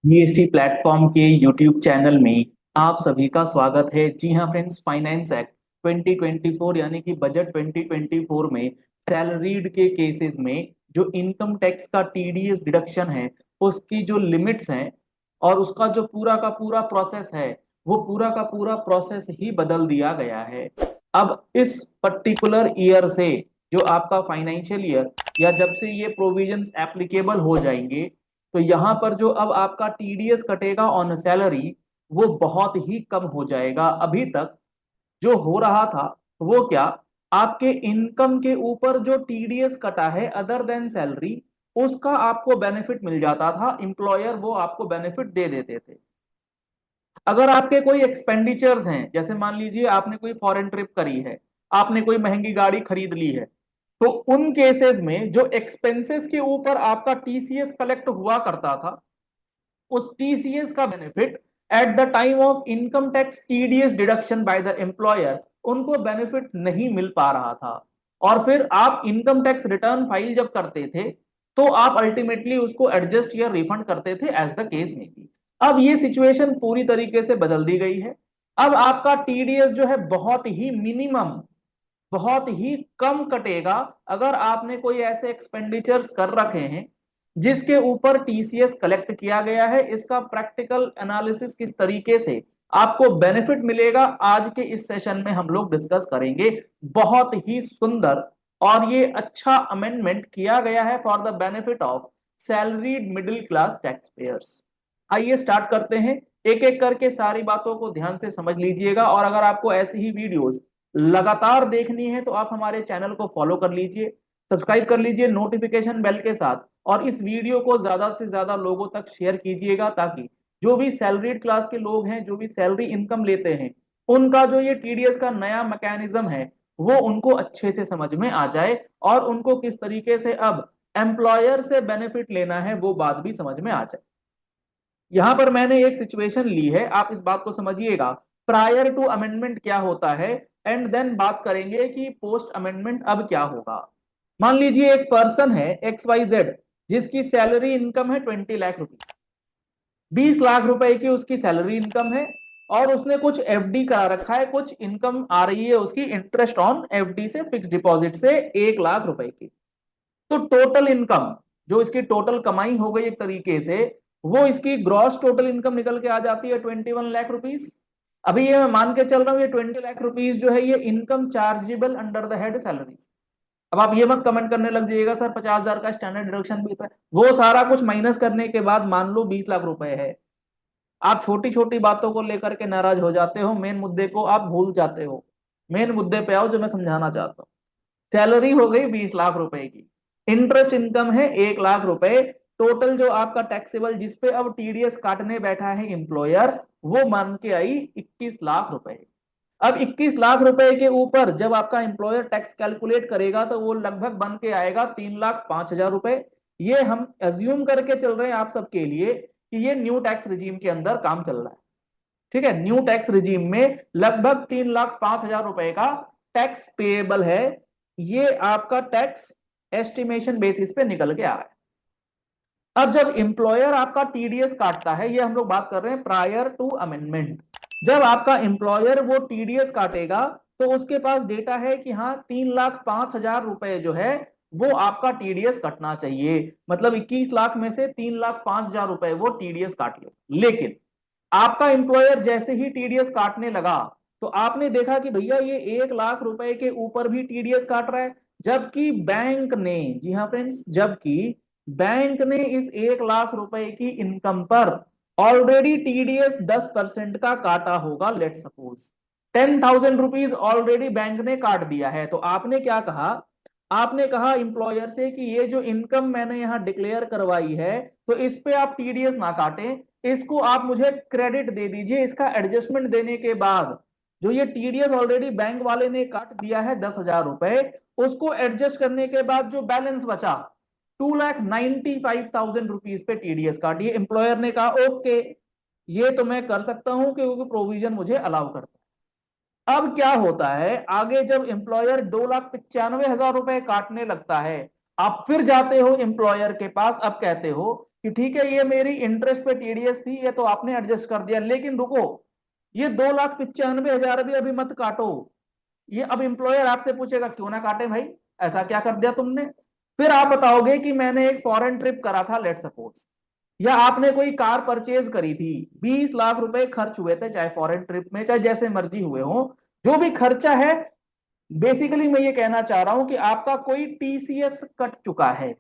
GST platform के YouTube channel में आप सभी का स्वागत है। जी हाँ फ्रेंड्स, फाइनेंस एक्ट 2024 यानी कि बजट 2024 में सैलरीड के केसेस में जो इनकम टैक्स का टीडीएस डिडक्शन है, उसकी जो लिमिट्स हैं और उसका जो पूरा का पूरा प्रोसेस है, वो पूरा का पूरा प्रोसेस ही बदल दिया गया है। अब इस पर्टिकुलर ईयर से जो आपका फाइनेंशियल ईयर या जब से ये प्रोविजंस एप्लीकेबल हो जाएंगे, तो यहाँ पर जो अब आपका टीडीएस कटेगा ऑन सैलरी, वो बहुत ही कम हो जाएगा। अभी तक जो हो रहा था वो क्या, आपके इनकम के ऊपर जो टीडीएस कटा है अदर देन सैलरी, उसका आपको बेनिफिट मिल जाता था। एम्प्लॉयर वो आपको बेनिफिट दे देते थे। अगर आपके कोई एक्सपेंडिचर्स हैं, जैसे मान लीजिए आपने कोई फॉरेन ट्रिप करी है, आपने कोई महंगी गाड़ी खरीद ली है, तो उन केसेस में जो एक्सपेंसेस के ऊपर आपका टीसीएस कलेक्ट हुआ करता था, उस टीसीएस का benefit at the time of income tax TDS deduction by the employer उनको बेनिफिट नहीं मिल पा रहा था। और फिर आप इनकम टैक्स रिटर्न फाइल जब करते थे, तो आप अल्टीमेटली उसको एडजस्ट या रिफंड करते थे एज द केस में भी। अब ये सिचुएशन पूरी तरीके से बदल दी गई है। अब आपका टीडीएस जो है बहुत ही मिनिमम, बहुत ही कम कटेगा। अगर आपने कोई ऐसे एक्सपेंडिचर्स कर रखे हैं जिसके ऊपर टीसीएस कलेक्ट किया गया है, इसका प्रैक्टिकल एनालिसिस किस तरीके से आपको बेनिफिट मिलेगा, आज के इस सेशन में हम लोग डिस्कस करेंगे। बहुत ही सुंदर और ये अच्छा अमेंडमेंट किया गया है for the benefit of salaried middle class tax payers. आइए स्टार्ट करते हैं। एक एक करके सारी बातों को ध्यान से समझ लीजिएगा, और अगर आपको ऐसी ही वीडियोस लगातार देखनी है तो आप हमारे चैनल को फॉलो कर लीजिए, सब्सक्राइब कर लीजिए नोटिफिकेशन बेल के साथ, और इस वीडियो को ज्यादा से ज्यादा लोगों तक शेयर कीजिएगा, ताकि जो भी सैलरीड क्लास के लोग हैं, जो भी सैलरी इनकम लेते हैं, उनका जो ये टीडीएस का नया मैकेनिज्म है वो उनको अच्छे से समझ में आ जाए, और उनको किस तरीके से अब एम्प्लॉयर से बेनिफिट लेना है वो बात भी समझ में आ जाए। यहां पर मैंने एक सिचुएशन ली है, आप इस बात को समझिएगा। प्रायर टू अमेंडमेंट क्या होता है, एंड देन बात करेंगे कि पोस्ट अमेंडमेंट अब क्या होगा। मान लीजिए एक पर्सन है एक्स वाई जेड, जिसकी सैलरी इनकम है 20 लाख रुपीज, 20 लाख रुपए की उसकी सैलरी इनकम है, और उसने कुछ एफडी करा रखा है, कुछ इनकम आ रही है उसकी इंटरेस्ट ऑन एफडी से, फिक्स डिपॉजिट से 1 लाख रुपए की। तो टोटल इनकम, जो इसकी टोटल कमाई हो गई एक तरीके से, वो इसकी ग्रॉस टोटल इनकम निकल के आ जाती है 21 लाख रुपीज। अभी ये मैं मान के चल रहा हूं, ये 20 लाख रुपीज जो है ये income chargeable under the head salaries. अब आप ये मत कमेंट करने लग जाइएगा सर 50,000 का स्टैंडर्ड डिडक्शन भी था, वो सारा कुछ माइनस करने के बाद मान लो 20 लाख रुपए है। आप छोटी छोटी बातों को लेकर के नाराज हो जाते हो, मेन मुद्दे को आप भूल जाते हो। मेन मुद्दे पे आओ जो मैं समझाना चाहता हूँ। सैलरी हो गई 20 लाख रुपए की, इंटरेस्ट इनकम है 1 लाख रुपए, टोटल जो आपका टैक्सेबल जिस पे अब टीडीएस काटने बैठा है एम्प्लॉयर, वो मान के आई 21 लाख रुपए। अब 21 लाख रुपए के ऊपर जब आपका एम्प्लॉयर टैक्स कैलकुलेट करेगा तो वो लगभग बन के आएगा 3,05,000 रुपए। ये हम एज्यूम करके चल रहे हैं आप सबके लिए कि ये न्यू टैक्स रिजीम के अंदर काम चल रहा है। ठीक है, न्यू टैक्स रिजीम में लगभग 3,05,000 रुपए का टैक्स पेएबल है। ये आपका टैक्स एस्टिमेशन बेसिस पे निकल के आ रहा है। अब जब एम्प्लॉयर आपका टीडीएस काटता है, ये हम लोग बात कर रहे हैं प्रायर टू अमेंडमेंट, जब आपका एम्प्लॉयर वो टीडीएस काटेगा तो उसके पास डेटा है कि हाँ 3,05,000 रुपए जो है वो आपका टीडीएस कटना चाहिए, मतलब 21 लाख में से 3,05,000 रुपए वो टीडीएस काट ले। लेकिन आपका एम्प्लॉयर जैसे ही टीडीएस काटने लगा, तो आपने देखा कि भैया ये 1 लाख रुपए के ऊपर भी टीडीएस काट रहा है, जबकि बैंक ने, जी हाँ फ्रेंड्स, जबकि बैंक ने इस 1 लाख रुपए की इनकम पर ऑलरेडी टीडीएस 10% का काटा होगा। Let suppose 10,000 rupees already bank ने काट दिया है, तो आपने क्या कहा, आपने कहा इंप्लॉयर से कि ये जो इनकम मैंने यहां डिक्लेयर करवाई है, तो इस पे आप टीडीएस ना काटें, इसको आप मुझे क्रेडिट दे दीजिए। इसका एडजस्टमेंट देने के बाद जो ये टीडीएस ऑलरेडी बैंक वाले ने काट दिया है 10,000 रुपए, उसको एडजस्ट करने के बाद जो बैलेंस बचा 2,95,000 रुपीज पे टीडीएस काटिए। एम्प्लॉयर ने कहा ओके, ये तो मैं कर सकता हूं क्योंकि प्रोविजन मुझे अलाउ करता है। अब क्या होता है, आगे जब एम्प्लॉयर 2,95,000 रुपए काटने लगता है, आप फिर जाते हो एम्प्लॉयर के पास, अब कहते हो कि ठीक है ये मेरी इंटरेस्ट पे टीडीएस थी, ये तो आपने एडजस्ट कर दिया, लेकिन रुको, ये 2,95,000 भी अभी मत काटो। ये अब एम्प्लॉयर आपसे पूछेगा क्यों ना काटे भाई, ऐसा क्या कर दिया तुमने। फिर आप बताओगे कि मैंने एक फॉरेन ट्रिप करा था, लेट सपोज, या आपने कोई कार परचेज करी थी, 20 लाख रुपए खर्च हुए थे, चाहे फॉरेन ट्रिप में चाहे जैसे मर्जी हुए हो, जो भी खर्चा है, बेसिकली मैं ये कहना चाह रहा हूं कि आपका कोई टीसीएस कट चुका है।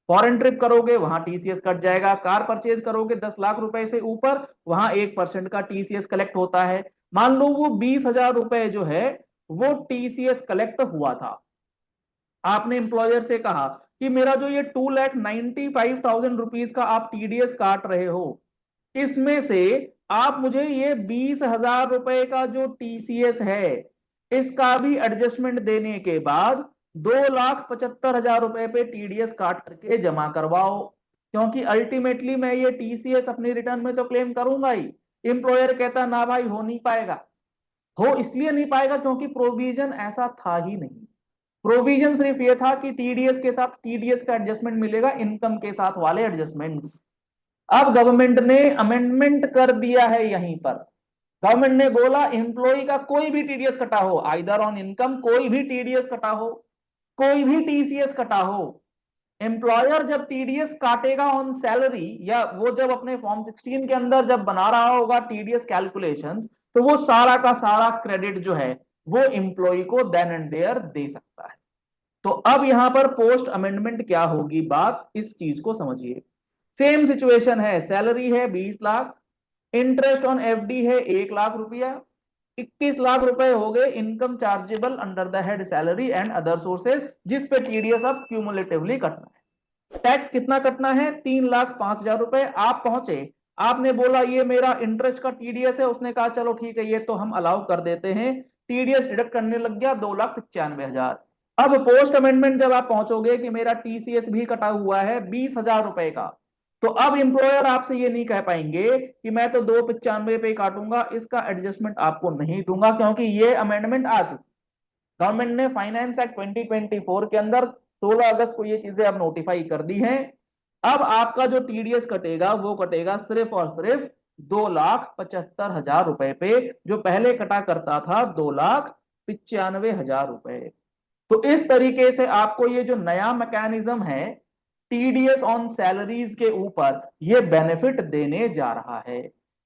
फॉरेन ट्रिप करोगे वहां टीसीएस कट जाएगा, कार परचेज करोगे 10 लाख रुपए से ऊपर, वहां 1% का टीसीएस कलेक्ट होता है। मान लो वो 20,000 रुपए जो है वो टीसीएस कलेक्ट हुआ था, आपने एम्प्लॉयर से कहा कि मेरा जो ये 2,95,000 रुपीज का आप टीडीएस काट रहे हो, इसमें से आप मुझे ये 20,000 रुपए का जो टीसीएस है इसका भी एडजस्टमेंट देने के बाद 2,75,000 रुपए पे टीडीएस काट करके जमा करवाओ, क्योंकि अल्टीमेटली मैं ये टीसीएस अपनी रिटर्न में तो क्लेम करूंगा ही। एम्प्लॉयर कहता ना भाई हो नहीं पाएगा। हो इसलिए नहीं पाएगा क्योंकि प्रोविजन ऐसा था ही नहीं। प्रोविजन सिर्फ ये था कि टीडीएस के साथ टीडीएस का एडजस्टमेंट मिलेगा, इनकम के साथ वाले एडजस्टमेंट्स। अब गवर्नमेंट ने अमेंडमेंट कर दिया है, यहीं पर गवर्नमेंट ने बोला एम्प्लॉय का कोई भी टीडीएस कटा हो, आइदर ऑन इनकम, कोई भी टीडीएस कटा हो, कोई भी टीसीएस कटा हो, एम्प्लॉयर जब टीडीएस काटेगा ऑन सैलरी, या वो जब अपने फॉर्म 16 के अंदर जब बना रहा होगा टीडीएस कैलकुलेशंस, तो वो सारा का सारा क्रेडिट जो है वो एम्प्लॉय को देन एंड देयर दे सकता है। तो अब यहां पर पोस्ट अमेंडमेंट क्या होगी, बात इस चीज को समझिए। सेम सिचुएशन है, सैलरी है 20 लाख, इंटरेस्ट ऑन एफडी है 1 लाख रुपया, 21 लाख रुपए हो गए income chargeable under the head salary and other sources, जिस पे टीडीएस अब क्यूमुलेटिवली कटना है। टैक्स कितना कटना है, 3,05,000 रुपए। आप पहुंचे, आपने बोला ये मेरा इंटरेस्ट का टीडीएस है, उसने कहा चलो ठीक है ये तो हम अलाउ कर देते हैं, टीडीएस डिडक्ट करने लग गया 2,95,000। अब पोस्ट अमेंडमेंट जब आप पहुंचोगे कि मेरा टीसीएस भी कटा हुआ है 20,000 रुपए का, तो अब एम्प्लॉयर आपसे ये नहीं कह पाएंगे कि मैं तो 2,95 पे काटूंगा, इसका एडजस्टमेंट आपको नहीं दूंगा, क्योंकि ये अमेंडमेंट आ चुकी। गवर्नमेंट ने फाइनेंस एक्ट 2024 के अंदर 16 अगस्त को ये चीजें अब नोटिफाई कर दी हैं। अब आपका जो टीडीएस कटेगा वो कटेगा सिर्फ और सिर्फ 2,75,000 रुपए पे, जो पहले कटा करता था 2,95,000 रुपए। तो इस तरीके से आपको ये जो नया मैकेनिज्म है टीडीएस ऑन सैलरीज के ऊपर, ये बेनिफिट देने जा रहा है।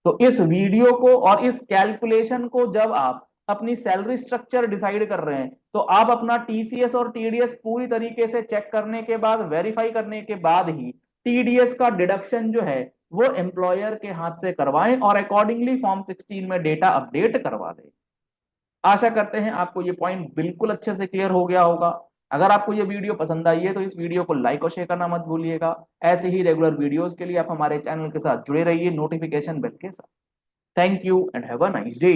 तो इस वीडियो को और इस कैलकुलेशन को जब आप अपनी सैलरी स्ट्रक्चर डिसाइड कर रहे हैं, तो आप अपना टीसीएस और टीडीएस पूरी तरीके से चेक करने के बाद, वेरीफाई करने के बाद ही टीडीएस का डिडक्शन जो है वो एम्प्लॉयर के हाथ से करवाएं और अकॉर्डिंगली फॉर्म 16 में डेटा अपडेट करवा दें। आशा करते हैं आपको ये पॉइंट बिल्कुल अच्छे से क्लियर हो गया होगा। अगर आपको ये वीडियो पसंद आई है तो इस वीडियो को लाइक और शेयर करना मत भूलिएगा। ऐसे ही रेगुलर वीडियोस के लिए आप हमारे चैनल के साथ जुड़े रहिए नोटिफिकेशन बेल के साथ। Thank you and have a nice day.